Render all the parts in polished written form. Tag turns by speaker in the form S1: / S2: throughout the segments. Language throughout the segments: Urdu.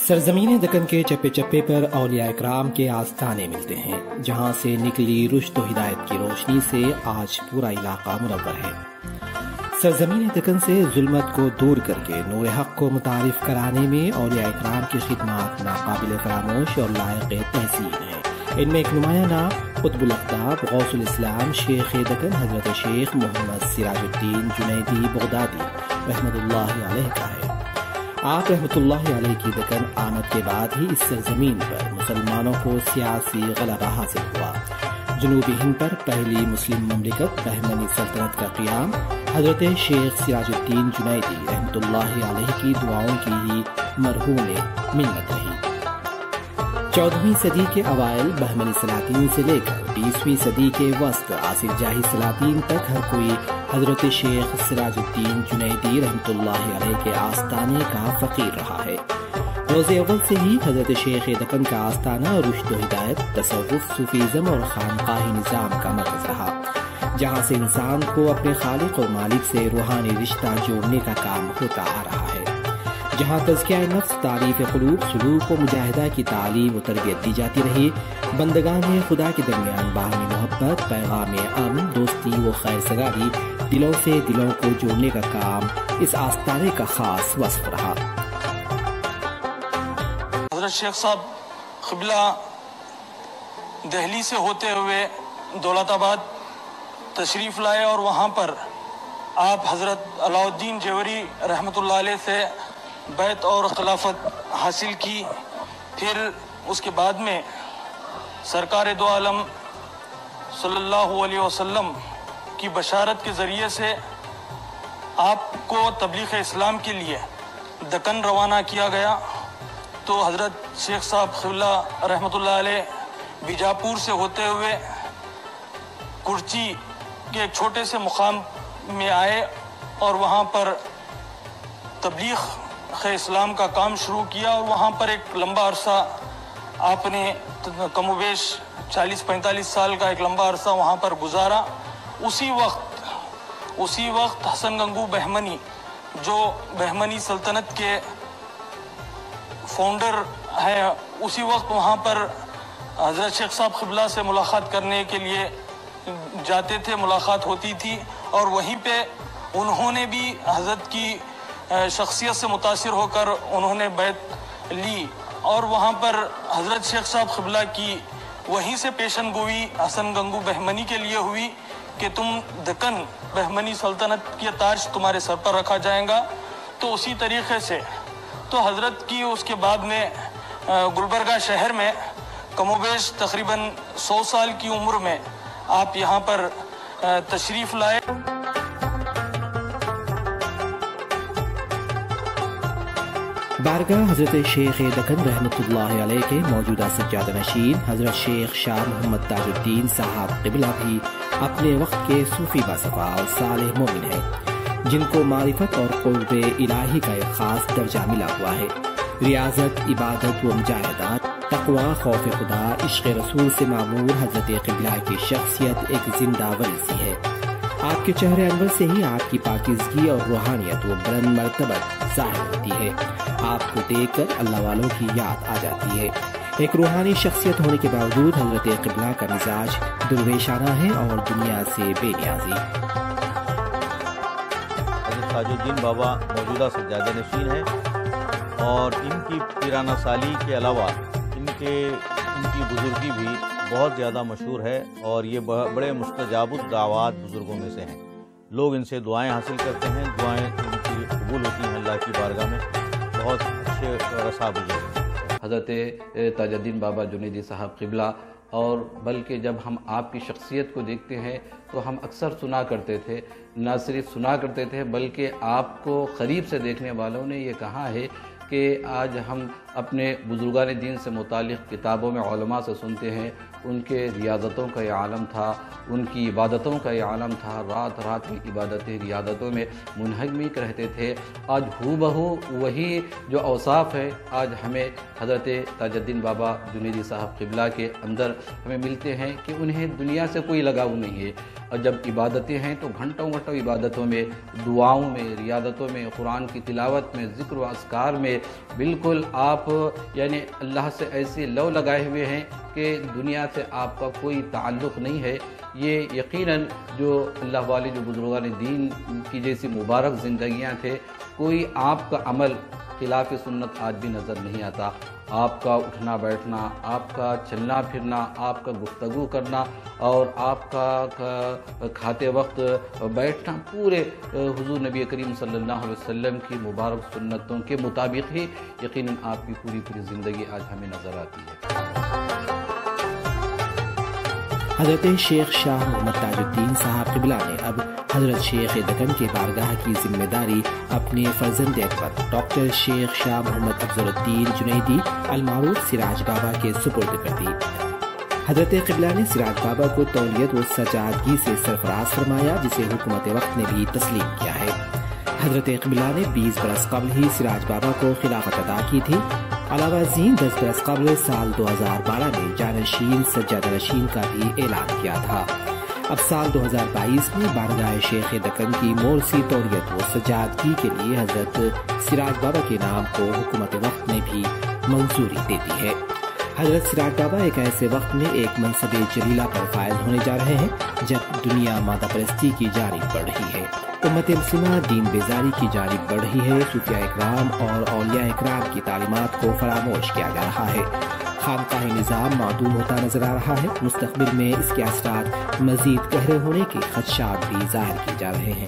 S1: سرزمین دکن کے چپے چپے پر اولیاء اکرام کے آستانے ملتے ہیں، جہاں سے نکلی رشد و ہدایت کی روشنی سے آج پورا علاقہ منور ہے۔ سرزمین دکن سے ظلمت کو دور کر کے نور حق کو متعارف کرانے میں اولیاء اکرام کی خدمات ناقابل فراموش اور لائق تحسین ہیں۔ ان میں ایک نمایاں نام قطب الاقطاب غوث الاسلام شیخ دکن حضرت شیخ محمد سراج الدین جنیدی بغدادی رحمت اللہ علیہ کا ہے۔ آپ رحمت اللہ علیہ کی دکن آمد کے بعد ہی اس سرزمین پر مسلمانوں کو سیاسی غلبہ حاصل ہوا۔ جنوبی ہند پر پہلی مسلم مملکت بہمنی سلطنت کا قیام حضرت شیخ سراج الدین جنیدی رحمت اللہ علیہ کی دعاؤں کی ہی مرہون منت رہی۔ 14ویں صدی کے اوائل بہمنی سلاطین سے لے کر 20ویں صدی کے وسط عاصر جاہی سلاطین تک ہر کوئی حضرت شیخ سراج الدین جنیدی رحمت اللہ علیہ کے آستانے کا فقیر رہا ہے۔ روز اول سے ہی حضرت شیخ دکن کا آستانہ رشد و ہدایت، تصوف، صوفیزم اور خانقاہی نظام کا مرکز رہا، جہاں سے انسان کو اپنے خالق اور مالک سے روحانی رشتہ جوڑنے کا کام ہوتا آ رہا ہے، جہاں تزکیہ نفس، تعریف قلوب، سلوک و مجاہدہ کی تعلیم و تربیت دی جاتی رہی۔ بندگان خدا کے درمیان باہمی محبت، پیغام امن، دوستی و خیر سگالی، دلوں سے دلوں کو جوڑنے کا کام اس آستانے کا خاص وصف رہا۔
S2: حضرت شیخ صاحب قبلہ دہلی سے ہوتے ہوئے دولت آباد تشریف لائے اور وہاں پر آپ حضرت علاء الدین جوہری رحمۃ اللہ علیہ سے بیعت اور خلافت حاصل کی۔ پھر اس کے بعد میں سرکار دو عالم صلی اللہ علیہ وسلم کی بشارت کے ذریعے سے آپ کو تبلیغ اسلام کے لیے دکن روانہ کیا گیا، تو حضرت شیخ صاحب قبلہ رحمۃ اللہ علیہ بیجاپور سے ہوتے ہوئے کرچی کے ایک چھوٹے سے مقام میں آئے اور وہاں پر تبلیغ اسلام کا کام شروع کیا، اور وہاں پر ایک لمبا عرصہ آپ نے کم و بیش 40-45 سال کا ایک لمبا عرصہ وہاں پر گزارا۔ اسی وقت حسن گنگو بہمنی، جو بہمنی سلطنت کے فاؤنڈر ہے، اسی وقت وہاں پر حضرت شیخ صاحب قبلہ سے ملاقات کرنے کے لیے جاتے تھے، ملاقات ہوتی تھی، اور وہیں پہ انہوں نے بھی حضرت کی شخصیت سے متاثر ہو کر انہوں نے بیعت لی، اور وہاں پر حضرت شیخ صاحب قبلہ کی وہیں سے پیشن گوئی حسن گنگو بہمنی کے لیے ہوئی کہ تم دکن بہمنی سلطنت کی تاج تمہارے سر پر رکھا جائے گا۔ تو اسی طریقے سے تو حضرت کی اس کے بعد میں گلبرگہ شہر میں کم و بیش تقریباً 100 سال کی عمر میں آپ یہاں پر تشریف لائے۔
S1: بارگاہ حضرت شیخ دکن رحمت اللہ علیہ کے موجودہ سجادہ نشین حضرت شیخ شاہ محمد تاج الدین صاحب قبلہ بھی اپنے وقت کے صوفی باصفا اور صالح مومن ہیں، جن کو معرفت اور قرب الہی کا ایک خاص درجہ ملا ہوا ہے۔ ریاضت، عبادت و مجاہدات، تقوی، خوف خدا، عشق رسول سے معمور حضرت قبلہ کی شخصیت ایک زندہ ولی سی ہے۔ آپ کے چہرے انور سے ہی آپ کی پاکیزگی اور روحانیت و بلند مرتبت ظاہر ہوتی ہے۔ آپ کو دیکھ کر اللہ والوں کی یاد آ جاتی ہے۔ ایک روحانی شخصیت ہونے کے باوجود حضرت قبلہ کا مزاج درویشانہ ہے اور دنیا سے بے نیازی۔
S3: حضرت تاج الدین بابا موجودہ سجادہ نشین ہیں، اور ان کی پیرانہ سالی کے علاوہ ان کی بزرگی بھی بہت زیادہ مشہور ہے، اور یہ بڑے مستجاب الدعوات بزرگوں میں سے ہیں۔ لوگ ان سے دعائیں حاصل کرتے ہیں، دعائیں ان کی قبول ہوتی ہیں اللہ کی بارگاہ میں۔ بہت اچھے رسا بزرگ ہیں
S4: حضرت تاج الدین بابا جنیدی صاحب قبلہ، اور بلکہ جب ہم آپ کی شخصیت کو دیکھتے ہیں تو ہم اکثر سنا کرتے تھے، نہ صرف سنا کرتے تھے بلکہ آپ کو قریب سے دیکھنے والوں نے یہ کہا ہے کہ آج ہم اپنے بزرگان دین سے متعلق کتابوں میں علماء سے سنتے ہیں، ان کے ریاضتوں کا یہ عالم تھا، ان کی عبادتوں کا یہ عالم تھا، رات رات کی عبادتیں ریاضتوں میں منہمک رہتے تھے۔ آج ہو بہو وہی جو اوصاف ہے آج ہمیں حضرت تاج الدین بابا جنیدی صاحب قبلہ کے اندر ہمیں ملتے ہیں کہ انہیں دنیا سے کوئی لگاؤ نہیں ہے، اور جب عبادتیں ہیں تو گھنٹوں گھنٹوں عبادتوں میں، دعاؤں میں، ریاضتوں میں، قرآن کی تلاوت میں، ذکر و اذکار میں بالکل آپ یعنی اللہ سے ایسے لو لگائے ہوئے ہیں کہ دنیا سے آپ کا کوئی تعلق نہیں ہے۔ یہ یقیناً جو اللہ والے جو بزرگان دین کی جیسی مبارک زندگیاں تھے، کوئی آپ کا عمل خلاف سنت آج بھی نظر نہیں آتا۔ آپ کا اٹھنا بیٹھنا، آپ کا چلنا پھرنا، آپ کا گفتگو کرنا اور آپ کا کھاتے وقت بیٹھنا پورے حضور نبی کریم صلی اللہ علیہ وسلم کی مبارک سنتوں کے مطابق ہی یقیناً آپ کی پوری زندگی آج ہمیں نظر آتی ہے۔
S1: حضرت شیخ شاہ محمد تاج الدین صاحب قبلہ نے اب حضرت شیخ دکن کے بارگاہ کی ذمہ داری اپنے فرزند اکبر ڈاکٹر شیخ شاہ محمد افضل الدین جنیدی المعروف سراج بابا کے سپرد کر دی۔ حضرت قبلہ نے سراج بابا کو تولیت و سجادگی سے سرفراز فرمایا، جسے حکومت وقت نے بھی تسلیم کیا ہے۔ حضرت قبلہ نے 20 برس قبل ہی سراج بابا کو خلافت عطا کی تھی۔ علاوہ ازیں 10 برس قبل سال 2012 میں جانشین سجادہ نشین کا بھی اعلان کیا تھا۔ اب سال 2022 میں بارگاہ شیخ دکن کی مورثی تولیت و سجادگی کے لیے حضرت سراج بابا کے نام کو حکومت وقت نے بھی منظوری دے دی ہے۔ حضرت سراج بابا ایک ایسے وقت میں ایک منصب جلیلہ پر فائز ہونے جا رہے ہیں جب دنیا مادہ پرستی کی جانب بڑھ رہی ہے، امت مسلمہ دین بیزاری کی جانب بڑھ رہی ہے، صوفیاء اکرام اور اولیاء اکرام کی تعلیمات کو فراموش کیا جا رہا ہے، خانقاہی نظام معدوم ہوتا نظر آ رہا ہے، مستقبل میں اس کے اثرات مزید گہرے ہونے کے خدشات بھی ظاہر کیے جا رہے ہیں۔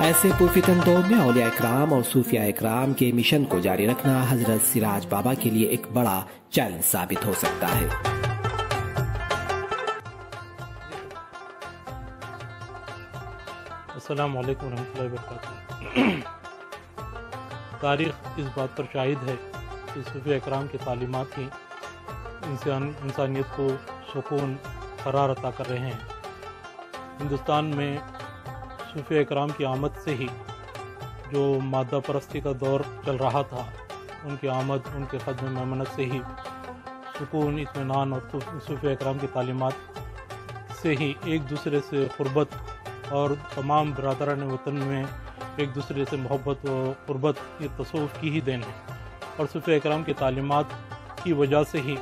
S1: ایسے پرفتن دور میں اولیاء اکرام اور صوفیاء اکرام کے مشن کو جاری رکھنا حضرت سراج بابا کے لیے ایک بڑا چیلنج ثابت ہو سکتا ہے۔
S5: السلام علیکم ورحمۃ اللہ وبرکاتہ۔ تاریخ اس بات پر شاہد ہے کہ صوفیاء اکرام کی تعلیمات ہی انسانیت کو سکون قرار عطا کر رہے ہیں۔ ہندوستان میں صوفیاء اکرام کی آمد سے ہی جو مادہ پرستی کا دور چل رہا تھا، ان کی آمد، ان کے قدم میمنت سے ہی سکون، اطمینان اور صوفیاء اکرام کی تعلیمات سے ہی ایک دوسرے سے قربت اور تمام برادران وطن میں ایک دوسرے سے محبت و قربت یہ تصوف کی ہی دین ہے، اور صوفیاء اکرام کی تعلیمات کی وجہ سے ہی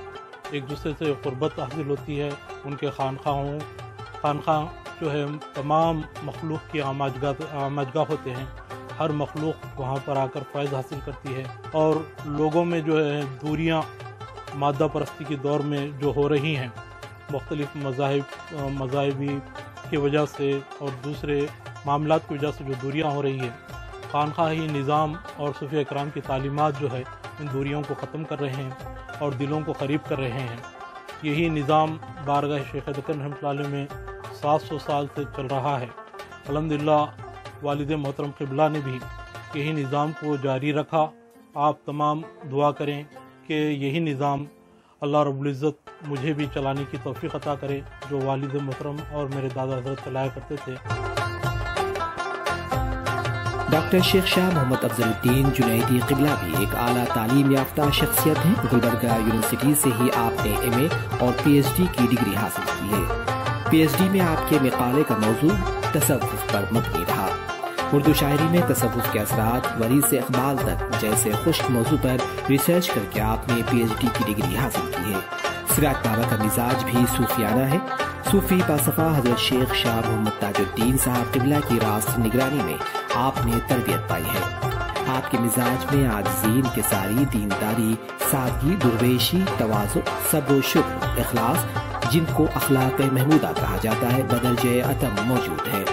S5: ایک دوسرے سے قربت حاصل ہوتی ہے۔ ان کے خانقاہ جو ہے تمام مخلوق کی آماجگاہ ہوتے ہیں، ہر مخلوق وہاں پر آ کر فیض حاصل کرتی ہے، اور لوگوں میں جو ہے دوریاں مادہ پرستی کے دور میں جو ہو رہی ہیں، مختلف مذاہبی کی وجہ سے اور دوسرے معاملات کی وجہ سے جو دوریاں ہو رہی ہیں، خانقاہی نظام اور صوفیاء اکرام کی تعلیمات جو ہے ان دوریوں کو ختم کر رہے ہیں اور دلوں کو قریب کر رہے ہیں۔ یہی نظام بارگاہ شیخ دکن رحمۃ اللہ علیہ میں 700 سال سے چل رہا ہے۔ الحمدللہ والد محترم قبلہ نے بھی یہی نظام کو جاری رکھا۔ آپ تمام دعا کریں کہ یہی نظام اللہ رب العزت مجھے بھی چلانے کی توفیق عطا کرے جو والد محترم اور میرے دادا حضرت چلایا کرتے تھے۔
S1: ڈاکٹر شیخ شاہ محمد افضل الدین جنیدی قبلہ بھی ایک اعلیٰ تعلیم یافتہ شخصیت ہیں۔ گلبرگہ یونیورسٹی سے ہی آپ نے ایم اے اور پی ایچ ڈی کی ڈگری حاصل کی ہے۔ پی ایچ ڈی میں آپ کے مقالے کا موضوع تصوف پر مبنی رہا۔ اردو شاعری میں تصوف کے اثرات ورث سے اقبال تک جیسے خشک موضوع پر ریسرچ کر کے آپ نے پی ایچ ڈی کی ڈگری حاصل کی ہے۔ سراج بابا کا مزاج بھی صوفیانہ ہے۔ صوفی باصفا حضرت شیخ شاہ محمد تاج الدین صاحب قبلہ کی راست نگرانی میں آپ نے تربیت پائی ہے۔ آپ کے مزاج میں عاجزی، انکساری، دینداری، سادگی، درویشی، تواضع، صبر و شکر، اخلاص، جن کو اخلاق محمودہ کہا جاتا ہے، بدرجہ اتم موجود ہے۔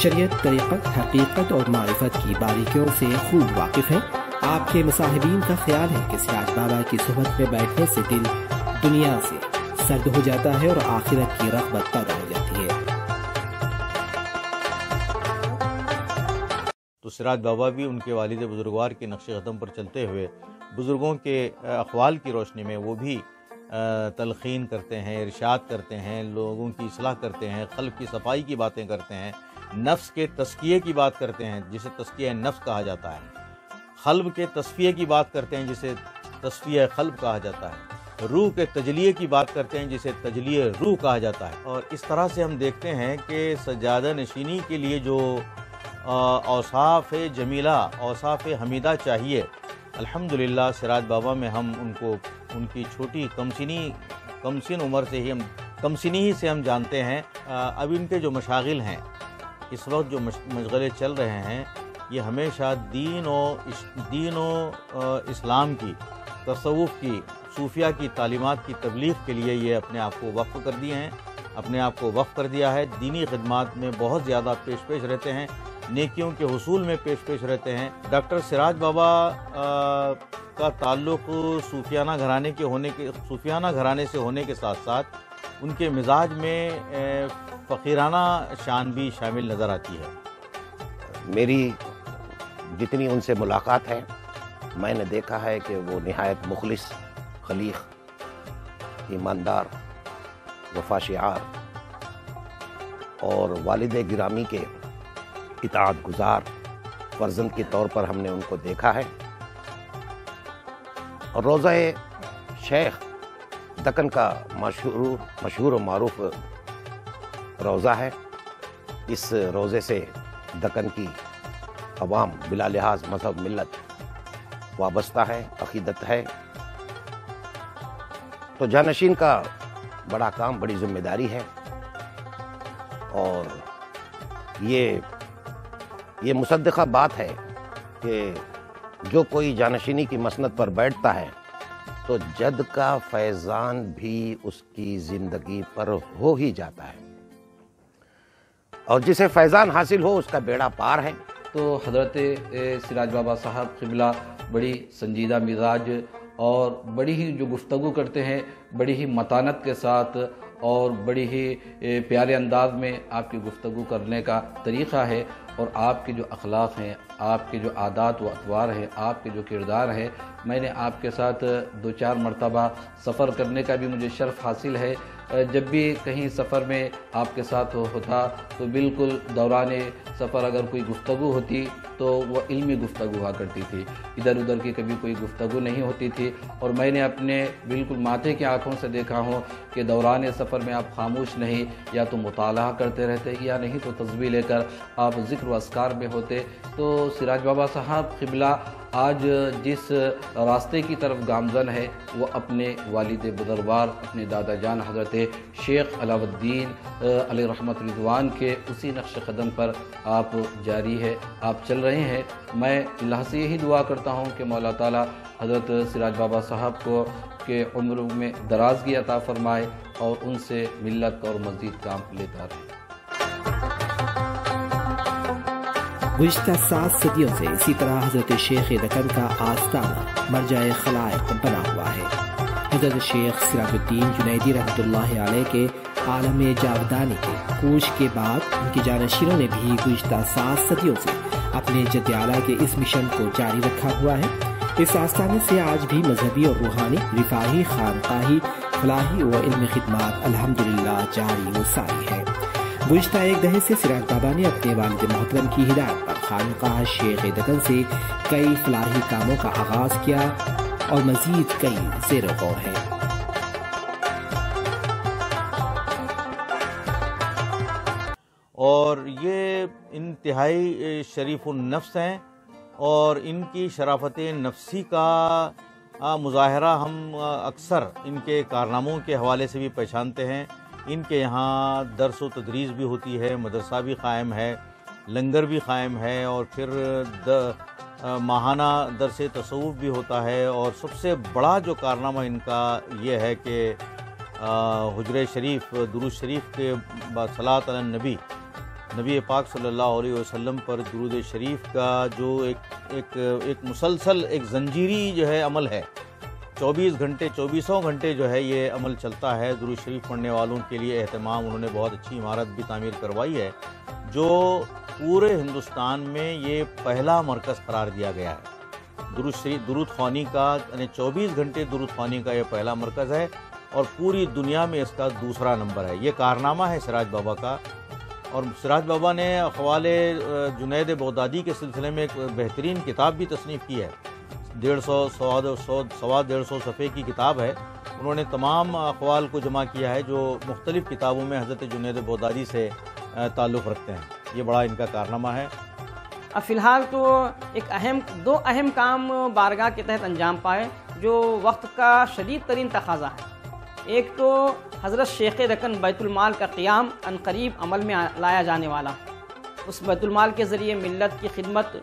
S1: شریعت، طریقت، حقیقت اور معرفت کی باریکیوں سے خوب واقف ہے۔ آپ کے مصاحبین کا خیال ہے کہ سراج بابا کی صحبت میں بیٹھنے سے دل دنیا سے سرد ہو جاتا ہے اور آخرت کی رغبت پیدا ہو جاتی ہے۔
S3: تو سراج بابا بھی ان کے والد بزرگوار کے نقش قدم پر چلتے ہوئے بزرگوں کے اقوال کی روشنی میں وہ بھی تلقین کرتے ہیں، ارشاد کرتے ہیں، لوگوں کی اصلاح کرتے ہیں، قلب کی صفائی کی باتیں کرتے ہیں، نفس کے تزکیے کی بات کرتے ہیں جسے تزکیہ نفس کہا جاتا ہے، قلب کے تصفیے کی بات کرتے ہیں جسے تصفیہ قلب کہا جاتا ہے، روح کے تجلیے کی بات کرتے ہیں جسے تجلیہ روح کہا جاتا ہے۔ اور اس طرح سے ہم دیکھتے ہیں کہ سجادہ نشینی کے لیے جو اوصاف جمیلہ اوصاف حمیدہ چاہیے، الحمدللہ سراج بابا میں ہم ان کی چھوٹی کمسن عمر سے ہی کمسنی سے ہم جانتے ہیں۔ اب ان کے جو مشاغل ہیں، اس وقت جو مشغلے چل رہے ہیں، یہ ہمیشہ دین و اسلام کی، تصوف کی، صوفیہ کی تعلیمات کی تبلیغ کے لیے یہ اپنے آپ کو وقف کر دیا ہے۔ دینی خدمات میں بہت زیادہ پیش رہتے ہیں، نیکیوں کے حصول میں پیش رہتے ہیں۔ ڈاکٹر سراج بابا کا تعلق صوفیانہ گھرانے سے ہونے کے ساتھ ساتھ ان کے مزاج میں فقیرانہ شان بھی شامل نظر آتی ہے۔
S6: میری جتنی ان سے ملاقات ہے، میں نے دیکھا ہے کہ وہ نہایت مخلص، خلیق، ایماندار، وفا شعار اور والد گرامی کے اطاعت گزار فرزند کے طور پر ہم نے ان کو دیکھا ہے۔ اور روضہ شیخ دکن کا مشہور و معروف روضہ ہے۔ اس روضے سے دکن کی عوام بلا لحاظ مذہب ملت وابستہ ہے، عقیدت ہے۔ تو جانشین کا بڑا کام، بڑی ذمہ داری ہے، اور یہ مصدقہ بات ہے کہ جو کوئی جانشینی کی مسند پر بیٹھتا ہے تو جد کا فیضان بھی اس کی زندگی پر ہو ہی جاتا ہے، اور جسے فیضان حاصل ہو اس کا بیڑا پار ہے۔
S4: تو حضرت سراج بابا صاحب قبلہ بڑی سنجیدہ مزاج اور بڑی ہی جو گفتگو کرتے ہیں، بڑی ہی متانت کے ساتھ اور بڑی ہی پیارے انداز میں آپ کی گفتگو کرنے کا طریقہ ہے، اور آپ کے جو اخلاق ہیں، آپ کے جو عادات و اطوار ہیں، آپ کے جو کردار ہے، میں نے آپ کے ساتھ 2-4 مرتبہ سفر کرنے کا بھی مجھے شرف حاصل ہے۔ جب بھی کہیں سفر میں آپ کے ساتھ ہوتا تو بالکل دوران سفر اگر کوئی گفتگو ہوتی تو وہ علمی گفتگو ہوا کرتی تھی، ادھر ادھر کی کبھی کوئی گفتگو نہیں ہوتی تھی۔ اور میں نے اپنے بالکل ماتھے کی آنکھوں سے دیکھا ہوں کہ دوران سفر میں آپ خاموش نہیں، یا تو مطالعہ کرتے رہتے یا نہیں تو تسبیح لے کر آپ ذکر و اذکار میں ہوتے۔ تو سراج بابا صاحب قبلہ آج جس راستے کی طرف گامزن ہے وہ اپنے والد بزرگوار، اپنے دادا جان حضرت شیخ علاء الدین علیہ رحمت رضوان کے اسی نقش قدم پر آپ جاری ہے، آپ چل رہے ہیں۔ میں اللہ سے یہی دعا کرتا ہوں کہ مولا تعالیٰ حضرت سراج بابا صاحب کو کے عمر میں درازگی عطا فرمائے اور ان سے ملت اور مزید کام لیتا رہے۔
S1: گزشتہ 7 صدیوں سے اسی طرح حضرت شیخ دکن کا آستانہ مرجع خلائق بنا ہوا ہے۔ حضرت شیخ سراج الدین جنیدی رحمۃ اللہ علیہ کے عالم جاودانی کے کوچ کے بعد ان کے جانشینوں نے بھی گزشتہ 7 صدیوں سے اپنے جد اعلیٰ کے اس مشن کو جاری رکھا ہوا ہے۔ اس آستانے سے آج بھی مذہبی اور روحانی، رفاہی، خانقاہی، فلاحی و علمی خدمات الحمدللہ جاری و ساری ہے۔ گزشتہ 1 دہے سے سراج بابا نے اپنے والد محترم کی ہدایت پر خانقاہ شیخ دکن سے کئی فلاحی کاموں کا آغاز کیا اور مزید کئی زیر غور ہیں۔
S3: اور یہ انتہائی شریف النفس ہیں، اور ان کی شرافت نفسی کا مظاہرہ ہم اکثر ان کے کارناموں کے حوالے سے بھی پہچانتے ہیں۔ ان کے یہاں درس و تدریس بھی ہوتی ہے، مدرسہ بھی قائم ہے، لنگر بھی قائم ہے، اور پھر ماہانہ درس تصوف بھی ہوتا ہے۔ اور سب سے بڑا جو کارنامہ ان کا یہ ہے کہ حجرہ شریف، درود شریف کے بعد صلاۃ علی النبی، نبی پاک صلی اللہ علیہ وسلم پر درود شریف کا جو ایک مسلسل ایک زنجیری جو ہے عمل ہے، 24 گھنٹے جو ہے یہ عمل چلتا ہے۔ درود شریف پڑھنے والوں کے لیے اہتمام، انہوں نے بہت اچھی عمارت بھی تعمیر کروائی ہے، جو پورے ہندوستان میں یہ پہلا مرکز قرار دیا گیا ہے۔ درود خوانی کا، یعنی 24 گھنٹے درود خوانی کا یہ پہلا مرکز ہے، اور پوری دنیا میں اس کا دوسرا نمبر ہے۔ یہ کارنامہ ہے سراج بابا کا۔ اور سراج بابا نے اقوال جنید بغدادی کے سلسلے میں ایک بہترین کتاب بھی تصنیف کی ہے، 150 صفحے کی کتاب ہے، انہوں نے تمام اقوال کو جمع کیا ہے جو مختلف کتابوں میں حضرت جنید بغدادی سے تعلق رکھتے ہیں. یہ بڑا ان کا کارنامہ ہے.
S7: اب فی الحال تو دو اہم کام بارگاہ کے تحت انجام پائے جو وقت کا شدید ترین تقاضا ہے. ایک تو حضرت شیخ رکن بیت المال کا قیام عنقریب عمل میں لایا جانے والا. اس بیت المال کے ذریعے ملت کی خدمت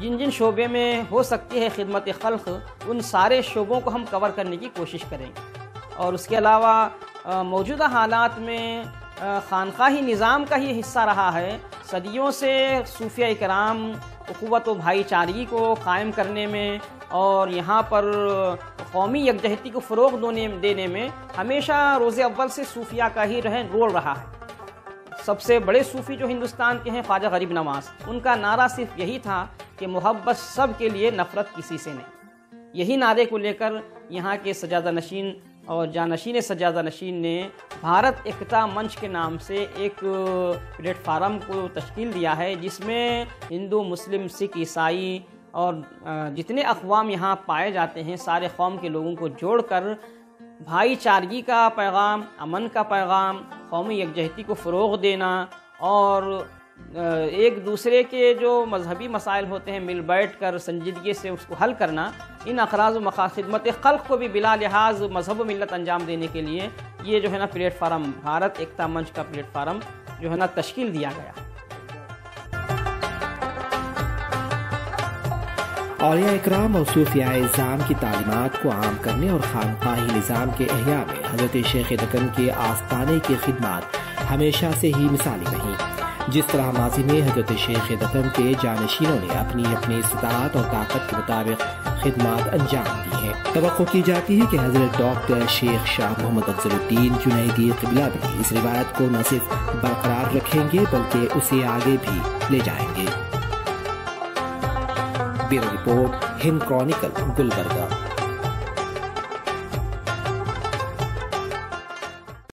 S7: جن شعبے میں ہو سکتی ہے خدمت خلق، ان سارے شعبوں کو ہم کور کرنے کی کوشش کریں گے. اور اس کے علاوہ موجودہ حالات میں خانقاہی نظام کا ہی حصہ رہا ہے. صدیوں سے صوفیہ کرام اخوت و بھائی چارگی کو قائم کرنے میں اور یہاں پر قومی یکجہتی کو فروغ دینے میں ہمیشہ روز اول سے صوفیہ کا ہی رول رہا ہے. سب سے بڑے صوفی جو ہندوستان کے ہیں خواجہ غریب نواز، ان کا نعرہ صرف یہی تھا کہ محبت سب کے لیے، نفرت کسی سے نہیں. یہی نعرے کو لے کر یہاں کے سجادہ نشین اور جانشین سجادہ نشین نے بھارت ایکتا منچ کے نام سے ایک پلیٹ فارم کو تشکیل دیا ہے، جس میں ہندو، مسلم، سکھ، عیسائی اور جتنے اقوام یہاں پائے جاتے ہیں سارے قوم کے لوگوں کو جوڑ کر بھائی چارگی کا پیغام، امن کا پیغام، قومی یکجہتی کو فروغ دینا اور ایک دوسرے کے جو مذہبی مسائل ہوتے ہیں مل بیٹھ کر سنجیدگی سے اس کو حل کرنا، ان اقراض و خدمت خلق کو بھی بلا لحاظ مذہب و ملت انجام دینے کے لیے یہ جو ہے نا پلیٹ فارم، بھارت ایکتا منچ کا پلیٹ فارم جو ہے نا تشکیل دیا گیا.
S1: اولیاء اکرام اور صوفیاء اعظام کی تعلیمات کو عام کرنے اور خانقاہی نظام کے احیاء میں حضرت شیخ دکن کے آستانے کی خدمات ہمیشہ سے ہی مثالی رہیں. جس طرح ماضی میں حضرت شیخ دکن کے جانشینوں نے اپنی استطاعت اور طاقت کے مطابق خدمات انجام دی ہیں، توقع کی جاتی ہے کہ حضرت ڈاکٹر شیخ شاہ محمد افضل الدین جنیدی قبلہ بھی اس روایت کو نہ صرف برقرار رکھیں گے بلکہ اسے آگے بھی لے جائیں گے. بیورو رپورٹ، ہند کرونیکل، گلبرگہ.